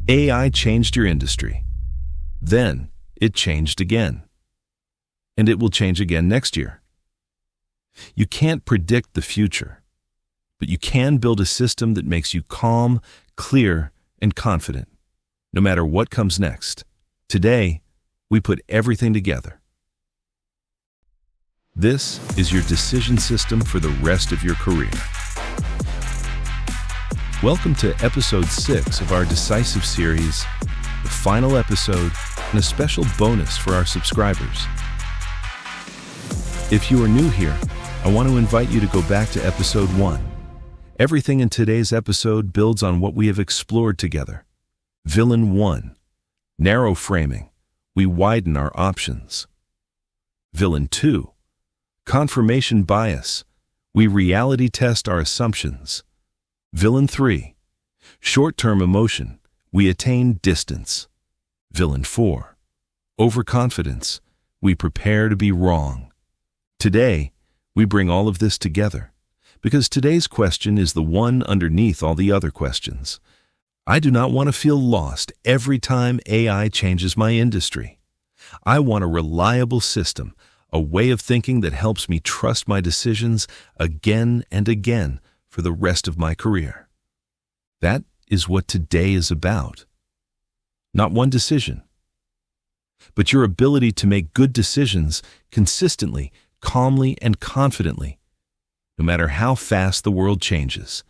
AI changed your industry. Then it changed again. And it will change again next year. You can't predict the future, but you can build a system that makes you calm, clear, and confident, no matter what comes next. Today, we put everything together. This is your decision system for the rest of your career. Welcome to episode 6 of our Decisive series, the final episode and a special bonus for our subscribers. If you are new here, I want to invite you to go back to episode 1. Everything in today's episode builds on what we have explored together. Villain 1. Narrow framing. We widen our options. Villain 2. Confirmation bias. We reality test our assumptions. Villain 3. Short-term emotion. We attain distance. Villain 4. Overconfidence. We prepare to be wrong. Today, we bring all of this together, because today's question is the one underneath all the other questions. I do not want to feel lost every time AI changes my industry. I want a reliable system, a way of thinking that helps me trust my decisions again and again for the rest of my career. That is what today is about. Not one decision, but your ability to make good decisions consistently, calmly, and confidently, no matter how fast the world changes.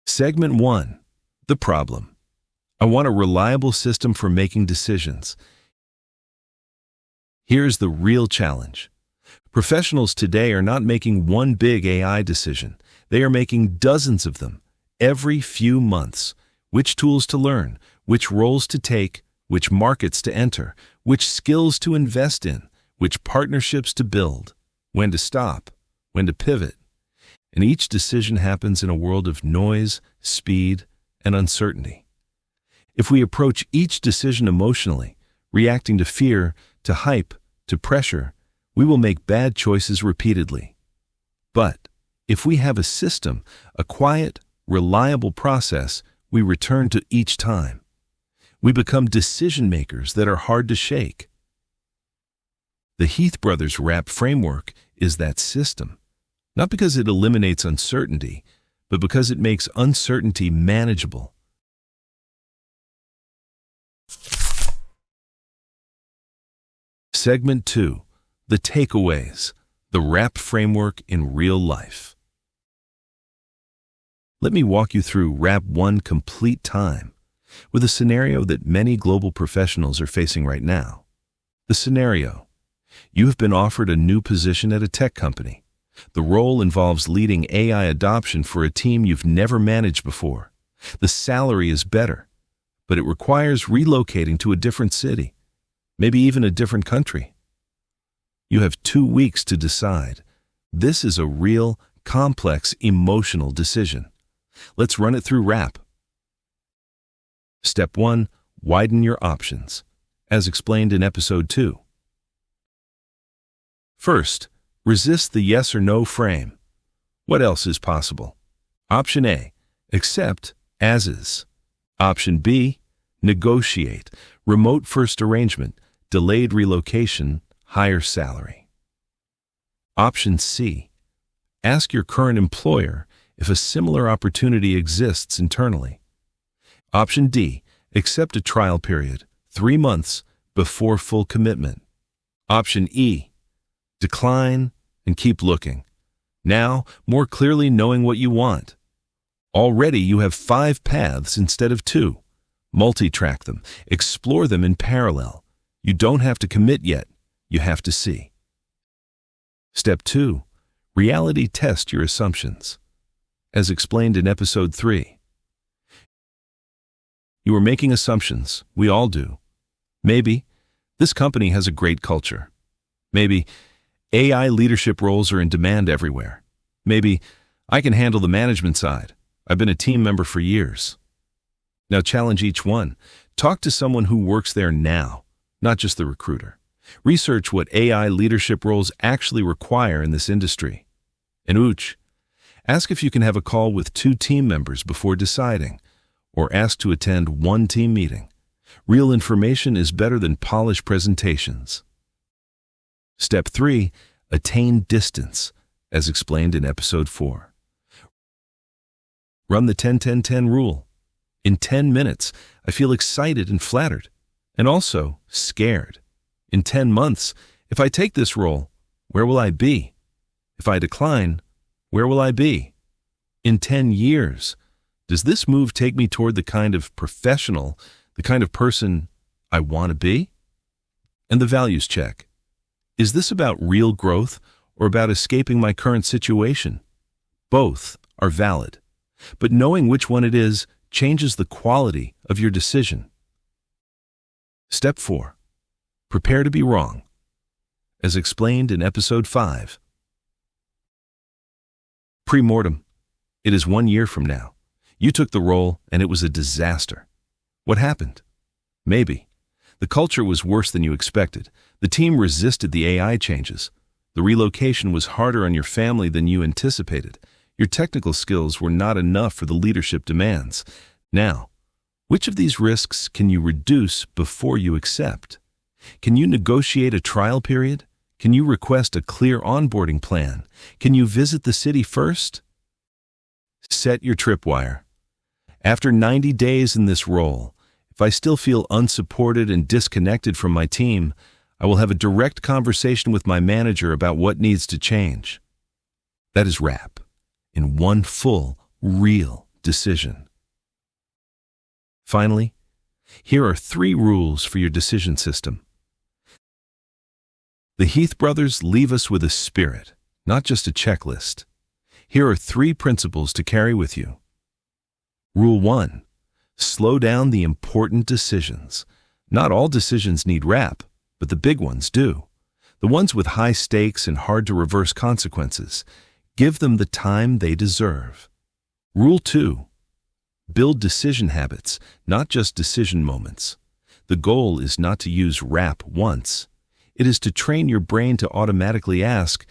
Segment 1. The problem. I want a reliable system for making decisions. Here's the real challenge. Professionals today are not making one big AI decision. They are making dozens of them every few months. Which tools to learn, which roles to take, which markets to enter, which skills to invest in, which partnerships to build, when to stop, when to pivot. And each decision happens in a world of noise, speed, and uncertainty. If we approach each decision emotionally, reacting to fear, to hype, to pressure, we will make bad choices repeatedly. But if we have a system, a quiet, reliable process, we return to each time. We become decision makers that are hard to shake. The Heath brothers' RAP framework is that system, not because it eliminates uncertainty, but because it makes uncertainty manageable. Segment 2. The takeaways. The RAP framework in real life. Let me walk you through RAP 1 complete time with a scenario that many global professionals are facing right now. The scenario: you have been offered a new position at a tech company. The role involves leading AI adoption for a team you've never managed before. The salary is better, but it requires relocating to a different city, maybe even a different country. You have 2 weeks to decide. This is a real, complex, emotional decision. Let's run it through RAP. Step 1. Widen your options, as explained in episode 2. First, resist the yes or no frame. What else is possible? Option A. Accept as is. Option B. Negotiate. Remote first arrangement, delayed relocation, higher salary. Option C. Ask your current employer if a similar opportunity exists internally. Option D. Accept a trial period, 3 months, before full commitment. Option E. Decline and keep looking. Now, more clearly knowing what you want. Already you have 5 paths instead of 2. Multi-track them. Explore them in parallel. You don't have to commit yet. You have to see. Step 2. Reality test your assumptions. As explained in episode 3. You are making assumptions. We all do. Maybe this company has a great culture. Maybe AI leadership roles are in demand everywhere. Maybe I can handle the management side. I've been a team member for years. Now challenge each one. Talk to someone who works there now, not just the recruiter. Research what AI leadership roles actually require in this industry. And Ask if you can have a call with 2 team members before deciding, or ask to attend 1 team meeting. Real information is better than polished presentations. Step 3. Attain distance, as explained in Episode 4. Run the 10-10-10 rule. In 10 minutes, I feel excited and flattered, and also scared. In 10 months, if I take this role, where will I be? If I decline, where will I be? In 10 years, does this move take me toward the kind of professional, the kind of person I want to be? And the values check. Is this about real growth or about escaping my current situation? Both are valid, but knowing which one it is changes the quality of your decision. Step 4. Prepare to be wrong, as explained in Episode 5. Pre-mortem. It is 1 year from now. You took the role and it was a disaster. What happened? Maybe. The culture was worse than you expected. The team resisted the AI changes. The relocation was harder on your family than you anticipated. Your technical skills were not enough for the leadership demands. Now, which of these risks can you reduce before you accept? Can you negotiate a trial period? Can you request a clear onboarding plan? Can you visit the city first? Set your tripwire. After 90 days in this role, if I still feel unsupported and disconnected from my team, I will have a direct conversation with my manager about what needs to change. That is wrap in one full, real decision. Finally, here are 3 rules for your decision system. The Heath brothers leave us with a spirit, not just a checklist. Here are 3 principles to carry with you. Rule 1. Slow down the important decisions. Not all decisions need wrap, but the big ones do. The ones with high stakes and hard-to-reverse consequences. Give them the time they deserve. Rule 2. Build decision habits, not just decision moments. The goal is not to use wrap once. It is to train your brain to automatically ask,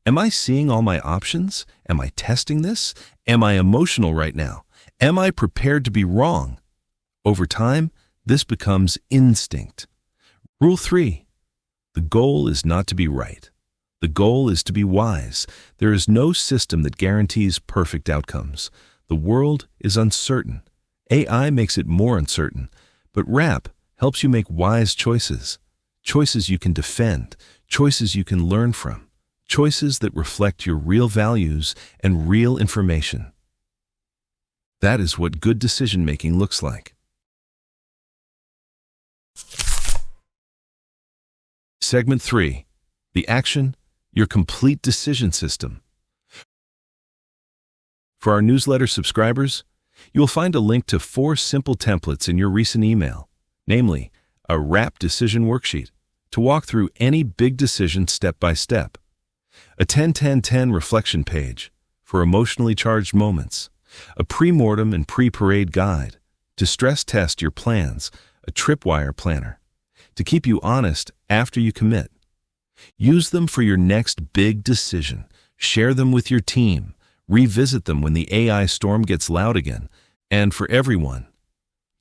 am I seeing all my options? Am I testing this? Am I emotional right now? Am I prepared to be wrong? Over time, this becomes instinct. Rule 3. The goal is not to be right. The goal is to be wise. There is no system that guarantees perfect outcomes. The world is uncertain. AI makes it more uncertain, but wrap helps you make wise choices. Choices you can defend, choices you can learn from, choices that reflect your real values and real information. That is what good decision-making looks like. Segment 3. The action, your complete decision system. For our newsletter subscribers, you will find a link to 4 simple templates in your recent email, namely, a wrap decision worksheet to walk through any big decision step by step, a 10-10-10 reflection page for emotionally charged moments, a pre-mortem and pre-parade guide to stress test your plans, a tripwire planner to keep you honest after you commit. Use them for your next big decision. Share them with your team. Revisit them when the AI storm gets loud again. And for everyone,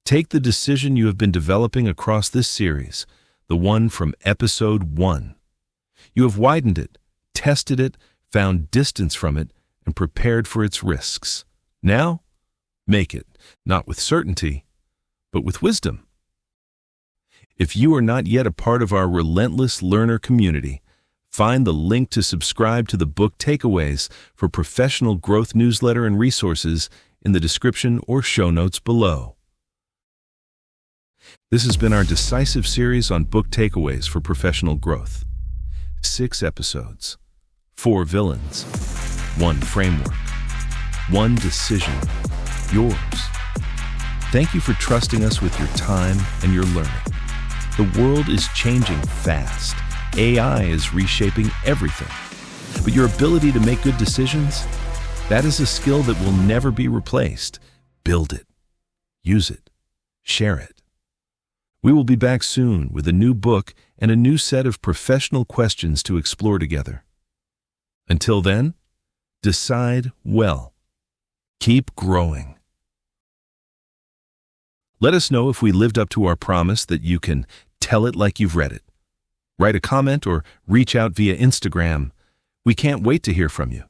take the decision you have been developing across this series, the one from Episode 1. You have widened it, tested it, found distance from it, and prepared for its risks. Now, make it, not with certainty, but with wisdom. If you are not yet a part of our relentless learner community, find the link to subscribe to the book Takeaways for professional growth newsletter and resources in the description or show notes below. This has been our Decisive series on book takeaways for professional growth. 6 episodes, 4 villains, 1 framework, 1 decision, yours. Thank you for trusting us with your time and your learning. The world is changing fast. AI is reshaping everything. But your ability to make good decisions, that is a skill that will never be replaced. Build it. Use it. Share it. We will be back soon with a new book and a new set of professional questions to explore together. Until then, Decide well. Keep growing. Let us know if we lived up to our promise that you can tell it like you've read it. Write a comment or reach out via Instagram. We can't wait to hear from you.